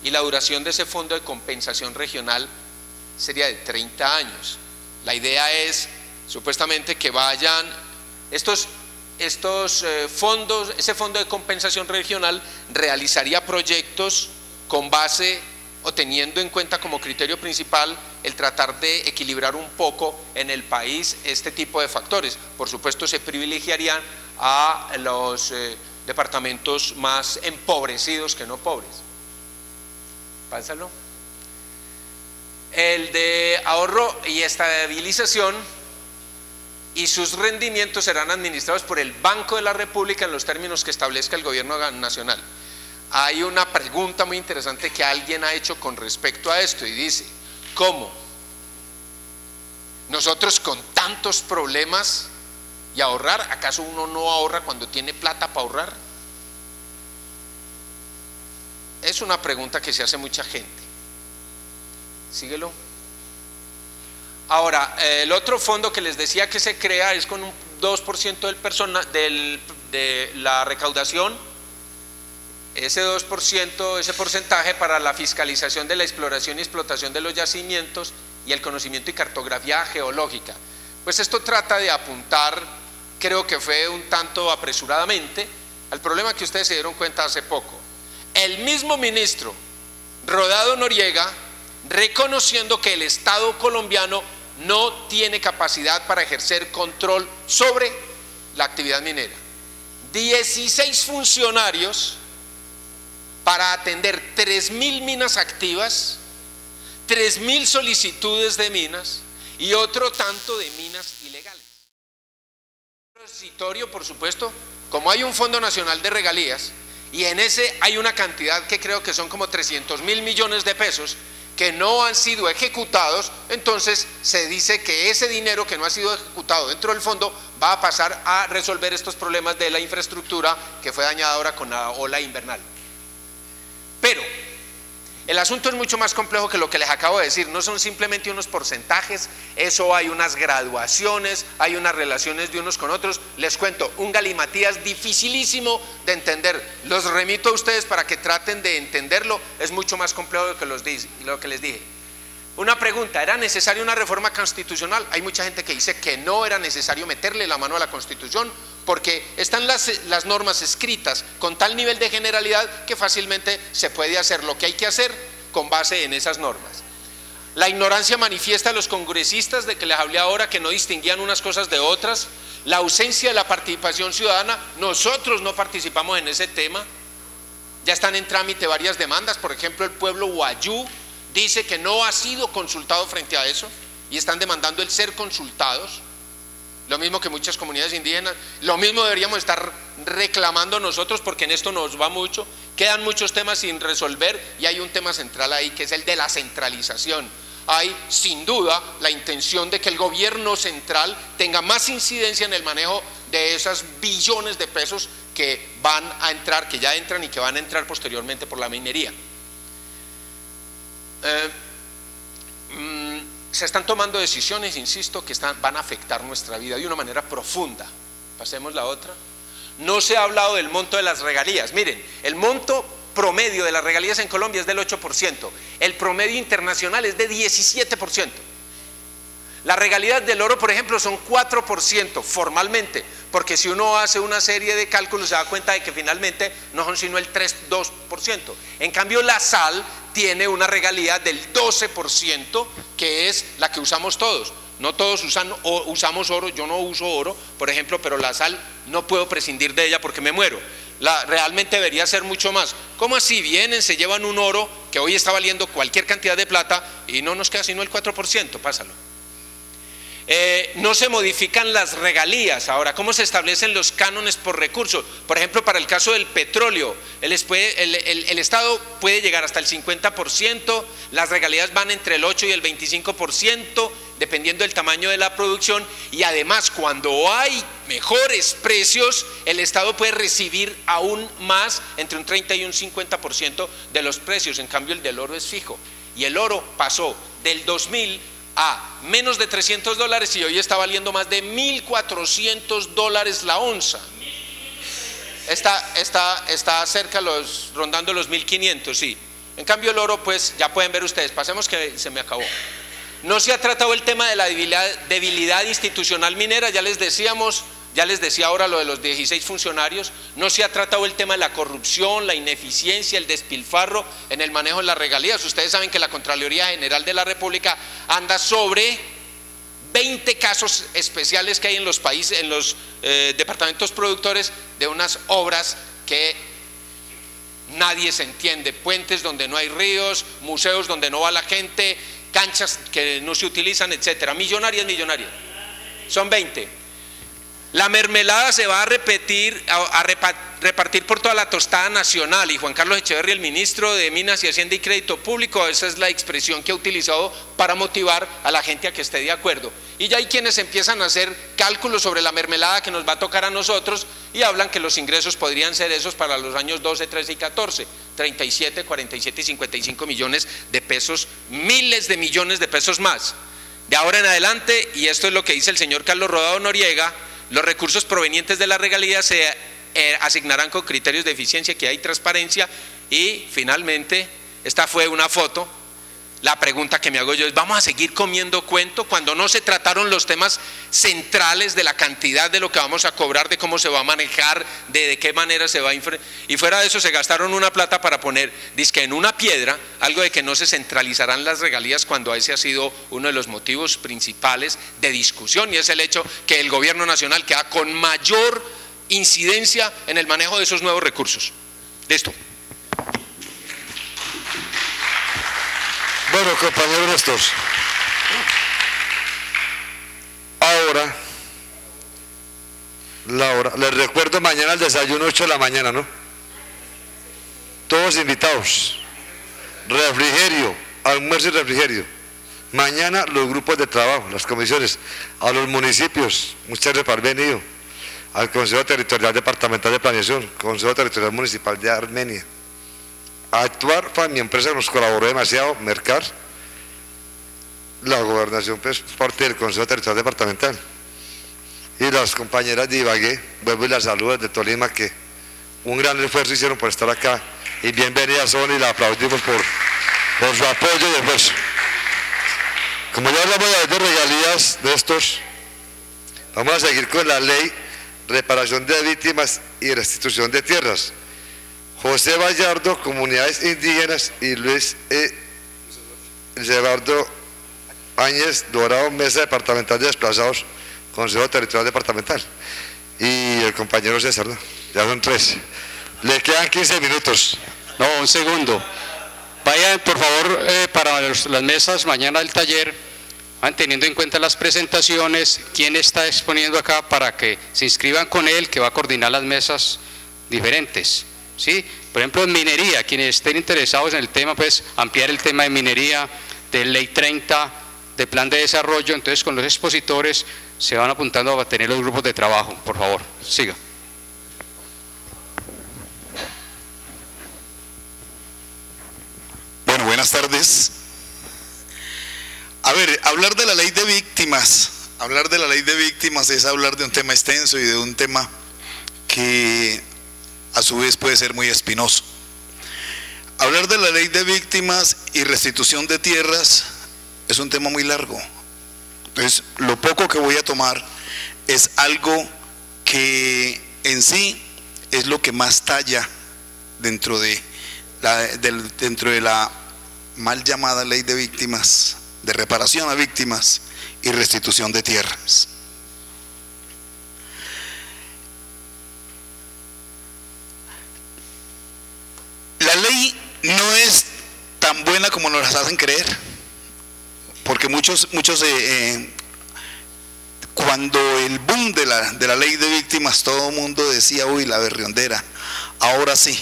y la duración de ese fondo de compensación regional sería de 30 años. La idea es supuestamente que vayan estos fondos, ese fondo de compensación regional realizaría proyectos con base o teniendo en cuenta como criterio principal el tratar de equilibrar un poco en el país este tipo de factores. Por supuesto se privilegiarían a los departamentos más empobrecidos que no pobres. Pásalo. El de ahorro y estabilización y sus rendimientos serán administrados por el Banco de la República en los términos que establezca el gobierno nacional. Hay una pregunta muy interesante que alguien ha hecho con respecto a esto y dice: ¿cómo? Nosotros con tantos problemas y ahorrar, ¿acaso uno no ahorra cuando tiene plata para ahorrar? Es una pregunta que se hace mucha gente. Síguelo. Ahora, el otro fondo que les decía que se crea es con un 2% de la recaudación, ese 2%, ese porcentaje para la fiscalización de la exploración y explotación de los yacimientos y el conocimiento y cartografía geológica. Pues esto trata de apuntar, creo que fue un tanto apresuradamente, al problema que ustedes se dieron cuenta hace poco. El mismo ministro Rodado Noriega reconociendo que el Estado colombiano no tiene capacidad para ejercer control sobre la actividad minera. 16 funcionarios para atender 3.000 minas activas, 3.000 solicitudes de minas y otro tanto de minas ilegales. Transitorio, por supuesto, como hay un Fondo Nacional de Regalías y en ese hay una cantidad que creo que son como 300.000 millones de pesos que no han sido ejecutados, entonces se dice que ese dinero que no ha sido ejecutado dentro del fondo va a pasar a resolver estos problemas de la infraestructura que fue dañada ahora con la ola invernal. Pero el asunto es mucho más complejo que lo que les acabo de decir, no son simplemente unos porcentajes, eso hay unas graduaciones, hay unas relaciones de unos con otros. Les cuento, un galimatías dificilísimo de entender, los remito a ustedes para que traten de entenderlo, es mucho más complejo de lo que les dije. Una pregunta, ¿era necesaria una reforma constitucional? Hay mucha gente que dice que no era necesario meterle la mano a la Constitución porque están las normas escritas con tal nivel de generalidad que fácilmente se puede hacer lo que hay que hacer con base en esas normas. La ignorancia manifiesta de los congresistas de que les hablé ahora, que no distinguían unas cosas de otras, la ausencia de la participación ciudadana, nosotros no participamos en ese tema, ya están en trámite varias demandas, por ejemplo el pueblo Wayuu dice que no ha sido consultado frente a eso y están demandando el ser consultados, lo mismo que muchas comunidades indígenas, lo mismo deberíamos estar reclamando nosotros porque en esto nos va mucho, quedan muchos temas sin resolver y hay un tema central ahí que es el de la centralización. Hay sin duda la intención de que el gobierno central tenga más incidencia en el manejo de esos billones de pesos que van a entrar, que ya entran y que van a entrar posteriormente por la minería. Se están tomando decisiones, insisto, que van a afectar nuestra vida de una manera profunda. Pasemos la otra. No se ha hablado del monto de las regalías. Miren, el monto promedio de las regalías en Colombia es del 8%, el promedio internacional es de 17%. Las regalías del oro, por ejemplo, son 4% formalmente, porque si uno hace una serie de cálculos se da cuenta de que finalmente no son sino el 2%. En cambio la sal tiene una regalía del 12%, que es la que usamos todos. No todos usamos oro, yo no uso oro, por ejemplo, pero la sal no puedo prescindir de ella porque me muero. Realmente debería ser mucho más. ¿Cómo así? Vienen, se llevan un oro que hoy está valiendo cualquier cantidad de plata y no nos queda sino el 4%, pásalo. No se modifican las regalías. Ahora, ¿cómo se establecen los cánones por recursos? Por ejemplo, para el caso del petróleo, el Estado puede llegar hasta el 50%, las regalías van entre el 8 y el 25%, dependiendo del tamaño de la producción, y además cuando hay mejores precios, el Estado puede recibir aún más, entre un 30 y un 50% de los precios. En cambio el del oro es fijo, y el oro pasó del 2000 a menos de $300 y hoy está valiendo más de $1.400 la onza. Está cerca, rondando los 1.500, sí. En cambio el oro, pues ya pueden ver ustedes, pasemos que se me acabó. No se ha tratado el tema de la debilidad institucional minera, ya les decíamos, ya les decía ahora lo de los 16 funcionarios, no se ha tratado el tema de la corrupción, la ineficiencia, el despilfarro en el manejo de las regalías. Ustedes saben que la Contraloría General de la República anda sobre 20 casos especiales que hay en los países, en los departamentos productores de unas obras que nadie se entiende, puentes donde no hay ríos, museos donde no va la gente, canchas que no se utilizan, etcétera, millonarias, son 20. La mermelada se va a repartir por toda la tostada nacional, y Juan Carlos Echeverri, el ministro de Minas y Hacienda y Crédito Público, esa es la expresión que ha utilizado para motivar a la gente a que esté de acuerdo. Y ya hay quienes empiezan a hacer cálculos sobre la mermelada que nos va a tocar a nosotros y hablan que los ingresos podrían ser esos para los años 12, 13 y 14, 37, 47 y 55 millones de pesos, miles de millones de pesos más. De ahora en adelante, y esto es lo que dice el señor Carlos Rodado Noriega, los recursos provenientes de la regalía se asignarán con criterios de eficiencia, que hay transparencia. Y finalmente, esta fue una foto. La pregunta que me hago yo es: ¿vamos a seguir comiendo cuento cuando no se trataron los temas centrales de la cantidad de lo que vamos a cobrar, de cómo se va a manejar, de qué manera se va a y fuera de eso se gastaron una plata para poner, dizque en una piedra, algo de que no se centralizarán las regalías, cuando ese ha sido uno de los motivos principales de discusión, y es el hecho que el gobierno nacional queda con mayor incidencia en el manejo de esos nuevos recursos. Listo. Bueno, compañeros nuestros, ahora, la hora, les recuerdo, mañana el desayuno 8 de la mañana, ¿no? Todos invitados, refrigerio, almuerzo y refrigerio. Mañana los grupos de trabajo, las comisiones, a los municipios, muchas gracias por haber venido, al Consejo Territorial Departamental de Planeación, Consejo Territorial Municipal de Armenia. A actuar, mi empresa nos colaboró demasiado, Mercar, la gobernación, pues parte del Consejo Territorial Departamental, y las compañeras de Ibagué, vuelvo y las saludo desde Tolima, que un gran esfuerzo hicieron por estar acá, y bienvenidas son, y la aplaudimos por su apoyo y esfuerzo. Como ya hablamos de regalías de estos, vamos a seguir con la ley reparación de víctimas y restitución de tierras. José Vallardo, comunidades indígenas, y Luis Gerardo Áñez Dorado, mesa departamental de desplazados, Consejo Territorial Departamental, y el compañero César, ¿no? Ya son 3. Le quedan 15 minutos. No, un segundo. Vayan por favor para las mesas mañana del taller, van teniendo en cuenta las presentaciones, quién está exponiendo acá, para que se inscriban con él, que va a coordinar las mesas diferentes. ¿Sí? Por ejemplo, en minería, quienes estén interesados en el tema, pues ampliar el tema de minería, de ley 30, de plan de desarrollo. Entonces con los expositores se van apuntando a tener los grupos de trabajo. Por favor, siga. Bueno, buenas tardes. A ver, hablar de la ley de víctimas, es hablar de un tema extenso y de un tema que a su vez puede ser muy espinoso. Hablar de la ley de víctimas y restitución de tierras es un tema muy largo. Entonces, lo poco que voy a tomar es algo que en sí es lo que más talla dentro de la mal llamada ley de víctimas, de reparación a víctimas y restitución de tierras. La ley no es tan buena como nos las hacen creer, porque muchos cuando el boom de la ley de víctimas, todo el mundo decía: uy, la berriondera. Ahora sí,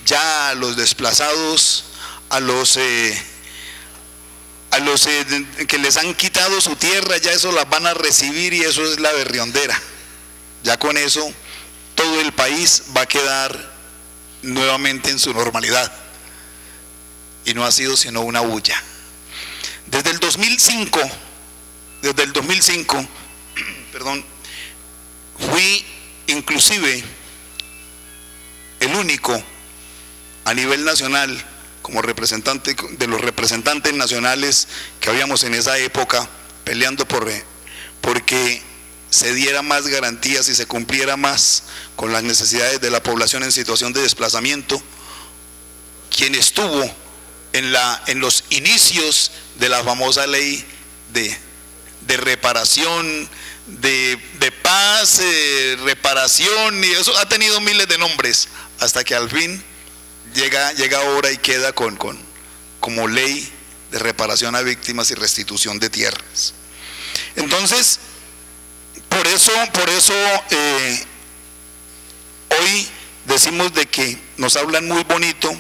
ya a los desplazados, a los que les han quitado su tierra, ya eso las van a recibir, y eso es la berriondera. Ya con eso todo el país va a quedar nuevamente en su normalidad, y no ha sido sino una bulla. Desde el 2005, perdón, fui inclusive el único a nivel nacional como representante de los representantes nacionales que habíamos en esa época, peleando porque se diera más garantías y se cumpliera más con las necesidades de la población en situación de desplazamiento. Quien estuvo en los inicios de la famosa ley de reparación, de paz, reparación, y eso ha tenido miles de nombres, hasta que al fin llega ahora y queda como ley de reparación a víctimas y restitución de tierras. Entonces, por eso hoy decimos de que nos hablan muy bonito,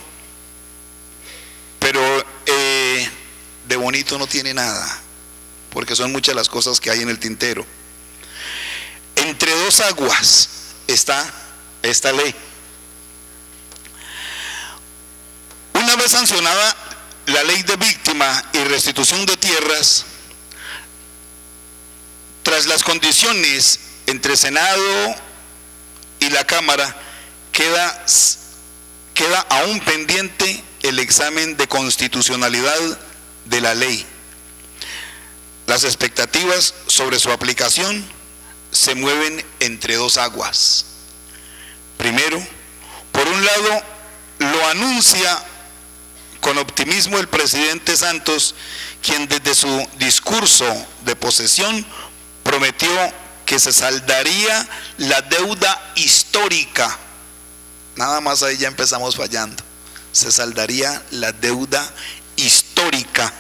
pero de bonito no tiene nada, porque son muchas las cosas que hay en el tintero. Entre dos aguas está esta ley. Una vez sancionada la ley de víctima y restitución de tierras, tras las condiciones entre Senado y la Cámara, queda aún pendiente el examen de constitucionalidad de la ley. Las expectativas sobre su aplicación se mueven entre dos aguas. Primero, por un lado, lo anuncia con optimismo el presidente Santos, quien desde su discurso de posesión prometió que se saldaría la deuda histórica. Nada más ahí ya empezamos fallando. Se saldaría la deuda histórica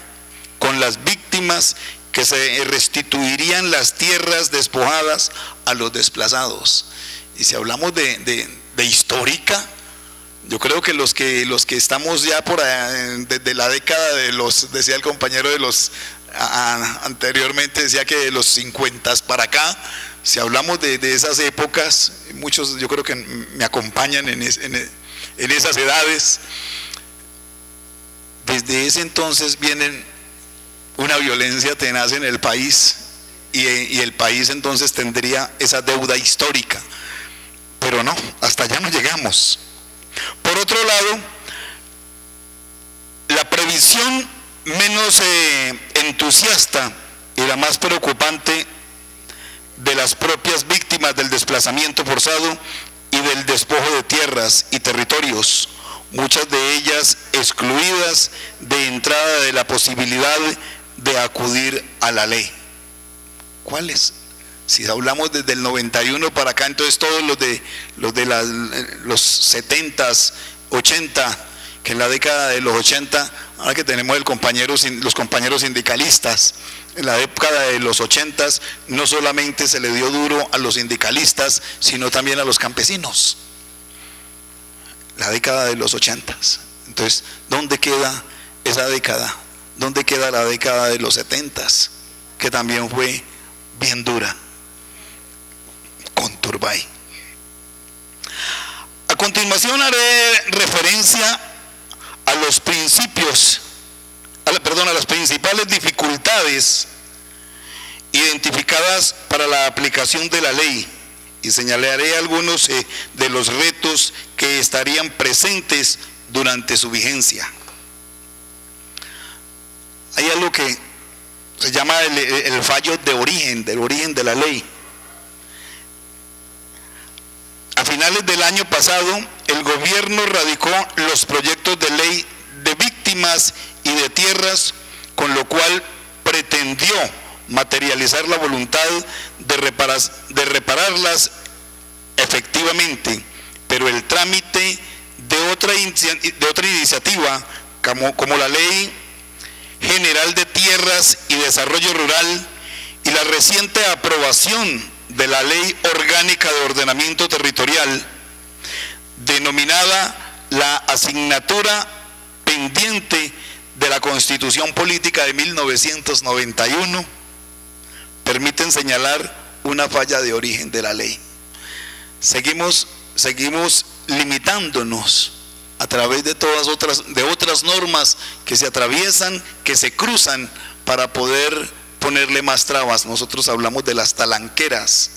con las víctimas, que se restituirían las tierras despojadas a los desplazados. Y si hablamos de histórica, yo creo que los que estamos ya por desde la década de los, decía el compañero de los anteriormente, decía que de los 50 para acá, si hablamos de esas épocas, muchos yo creo que me acompañan en esas edades. Desde ese entonces vienen una violencia tenaz en el país, y el país entonces tendría esa deuda histórica, pero no, hasta allá no llegamos. Por otro lado, la previsión menos entusiasta y la más preocupante de las propias víctimas del desplazamiento forzado y del despojo de tierras y territorios, muchas de ellas excluidas de entrada de la posibilidad de acudir a la ley. ¿Cuáles? Si hablamos desde el 91 para acá, entonces todos los de los 70s, 80, que en la década de los 80, ahora que tenemos los compañeros sindicalistas, en la década de los 80s no solamente se le dio duro a los sindicalistas, sino también a los campesinos. La década de los 80s. Entonces, ¿dónde queda esa década? ¿Dónde queda la década de los 70s? Que también fue bien dura con Turbay. A continuación haré referencia a los principios, a las principales dificultades identificadas para la aplicación de la ley, y señalaré algunos de los retos que estarían presentes durante su vigencia. Hay algo que se llama el fallo del origen de la ley. A finales del año pasado, el gobierno radicó los proyectos de ley de víctimas y de tierras, con lo cual pretendió materializar la voluntad de repararlas efectivamente, pero el trámite de otra iniciativa, como la Ley General de Tierras y Desarrollo Rural, y la reciente aprobación de la Ley Orgánica de Ordenamiento Territorial, denominada la asignatura pendiente de la Constitución Política de 1991, permiten señalar una falla de origen de la ley. Seguimos limitándonos a través de otras normas que se atraviesan, que se cruzan para poder ponerle más trabas. Nosotros hablamos de las talanqueras